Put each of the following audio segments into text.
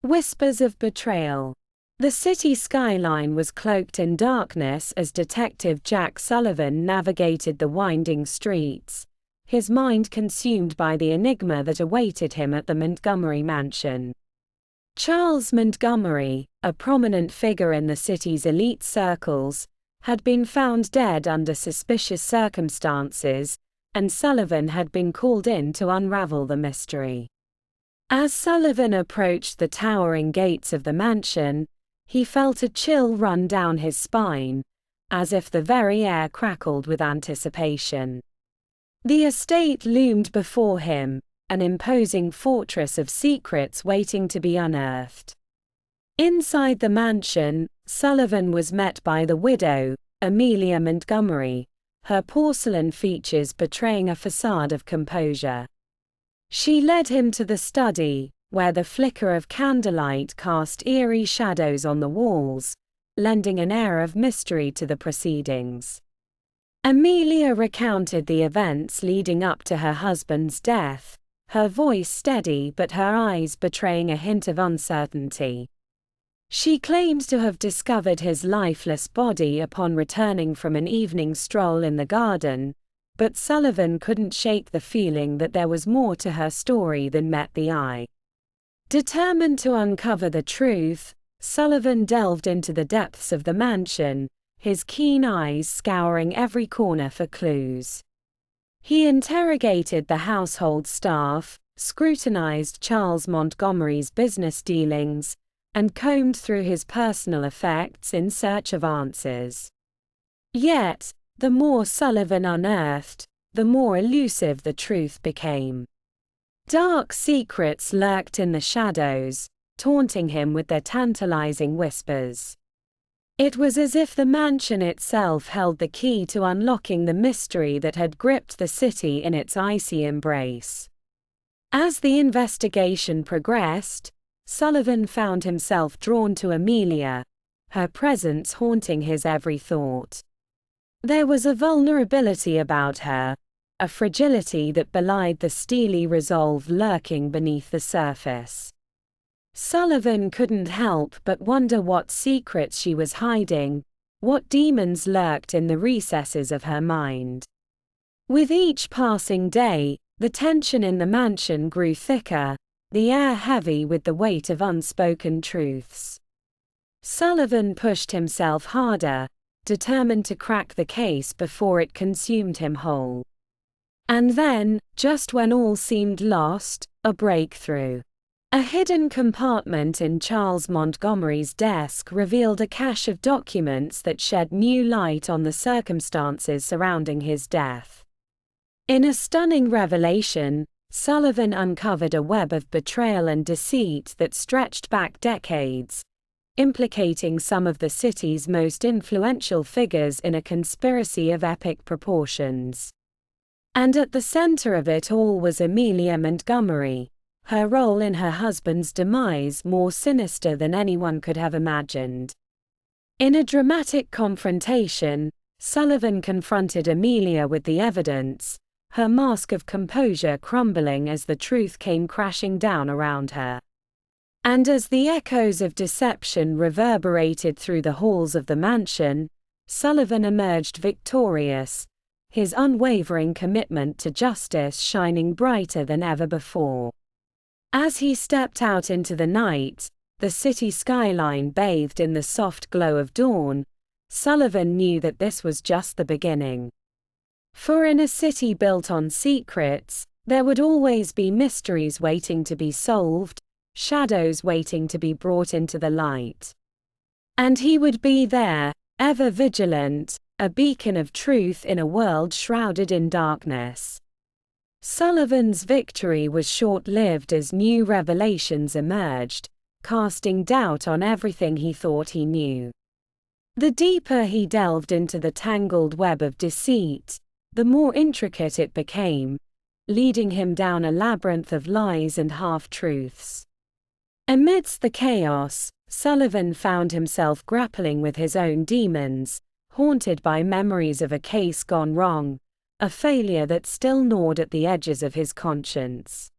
Whispers of betrayal. The city skyline was cloaked in darkness as Detective Jack Sullivan navigated the winding streets, his mind consumed by the enigma that awaited him at the Montgomery mansion. Charles Montgomery, a prominent figure in the city's elite circles, had been found dead under suspicious circumstances, and Sullivan had been called in to unravel the mystery. As Sullivan approached the towering gates of the mansion, he felt a chill run down his spine, as if the very air crackled with anticipation. The estate loomed before him, an imposing fortress of secrets waiting to be unearthed. Inside the mansion, Sullivan was met by the widow, Amelia Montgomery, her porcelain features betraying a facade of composure. She led him to the study, where the flicker of candlelight cast eerie shadows on the walls, lending an air of mystery to the proceedings. Amelia recounted the events leading up to her husband's death, her voice steady but her eyes betraying a hint of uncertainty. She claimed to have discovered his lifeless body upon returning from an evening stroll in the garden, but Sullivan couldn't shake the feeling that there was more to her story than met the eye. Determined to uncover the truth, Sullivan delved into the depths of the mansion, his keen eyes scouring every corner for clues. He interrogated the household staff, scrutinized Charles Montgomery's business dealings, and combed through his personal effects in search of answers. Yet, the more Sullivan unearthed, the more elusive the truth became. Dark secrets lurked in the shadows, taunting him with their tantalizing whispers. It was as if the mansion itself held the key to unlocking the mystery that had gripped the city in its icy embrace. As the investigation progressed, Sullivan found himself drawn to Amelia, her presence haunting his every thought. There was a vulnerability about her, a fragility that belied the steely resolve lurking beneath the surface. Sullivan couldn't help but wonder what secrets she was hiding, what demons lurked in the recesses of her mind. With each passing day, the tension in the mansion grew thicker, the air heavy with the weight of unspoken truths. Sullivan pushed himself harder, determined to crack the case before it consumed him whole. And then, just when all seemed lost, a breakthrough. A hidden compartment in Charles Montgomery's desk revealed a cache of documents that shed new light on the circumstances surrounding his death. In a stunning revelation, Sullivan uncovered a web of betrayal and deceit that stretched back decades, implicating some of the city's most influential figures in a conspiracy of epic proportions. And at the center of it all was Amelia Montgomery, her role in her husband's demise more sinister than anyone could have imagined. In a dramatic confrontation, Sullivan confronted Amelia with the evidence, her mask of composure crumbling as the truth came crashing down around her. And as the echoes of deception reverberated through the halls of the mansion, Sullivan emerged victorious, his unwavering commitment to justice shining brighter than ever before. As he stepped out into the night, the city skyline bathed in the soft glow of dawn, Sullivan knew that this was just the beginning. For in a city built on secrets, there would always be mysteries waiting to be solved, shadows waiting to be brought into the light. And he would be there, ever vigilant, a beacon of truth in a world shrouded in darkness. Sullivan's victory was short-lived as new revelations emerged, casting doubt on everything he thought he knew. The deeper he delved into the tangled web of deceit, the more intricate it became, leading him down a labyrinth of lies and half-truths. Amidst the chaos, Sullivan found himself grappling with his own demons, haunted by memories of a case gone wrong, a failure that still gnawed at the edges of his conscience.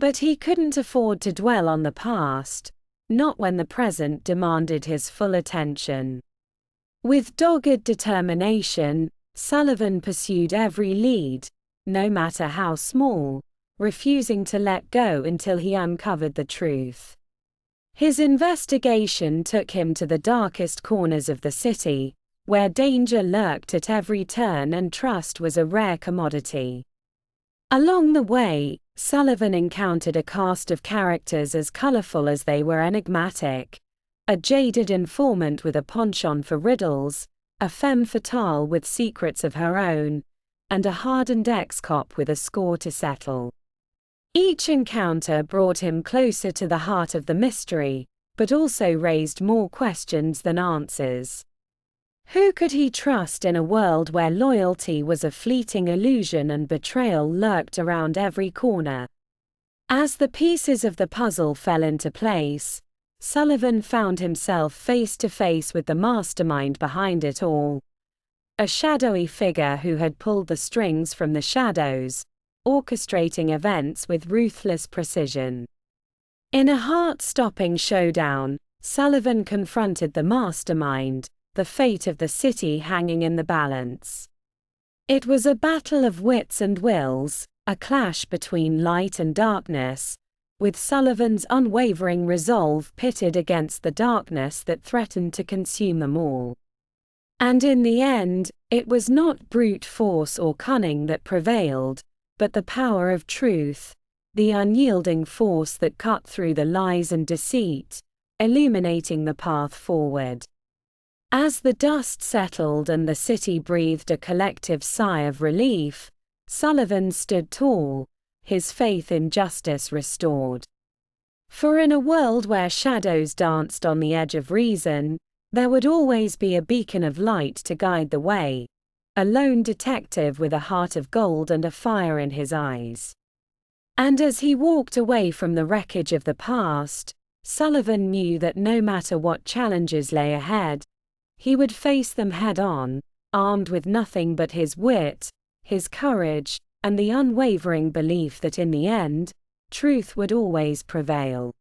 But he couldn't afford to dwell on the past, not when the present demanded his full attention. With dogged determination, Sullivan pursued every lead, no matter how small, refusing to let go until he uncovered the truth. His investigation took him to the darkest corners of the city, where danger lurked at every turn and trust was a rare commodity. Along the way, Sullivan encountered a cast of characters as colorful as they were enigmatic: a jaded informant with a penchant for riddles, a femme fatale with secrets of her own, and a hardened ex-cop with a score to settle. Each encounter brought him closer to the heart of the mystery, but also raised more questions than answers. Who could he trust in a world where loyalty was a fleeting illusion and betrayal lurked around every corner? As the pieces of the puzzle fell into place, Sullivan found himself face to face with the mastermind behind it all. A shadowy figure who had pulled the strings from the shadows, orchestrating events with ruthless precision. In a heart-stopping showdown, Sullivan confronted the mastermind, the fate of the city hanging in the balance. It was a battle of wits and wills, a clash between light and darkness, with Sullivan's unwavering resolve pitted against the darkness that threatened to consume them all. And in the end, it was not brute force or cunning that prevailed, but the power of truth, the unyielding force that cut through the lies and deceit, illuminating the path forward. As the dust settled and the city breathed a collective sigh of relief, Sullivan stood tall, his faith in justice restored. For in a world where shadows danced on the edge of reason, there would always be a beacon of light to guide the way, a lone detective with a heart of gold and a fire in his eyes. And as he walked away from the wreckage of the past, Sullivan knew that no matter what challenges lay ahead, he would face them head-on, armed with nothing but his wit, his courage, and the unwavering belief that in the end, truth would always prevail.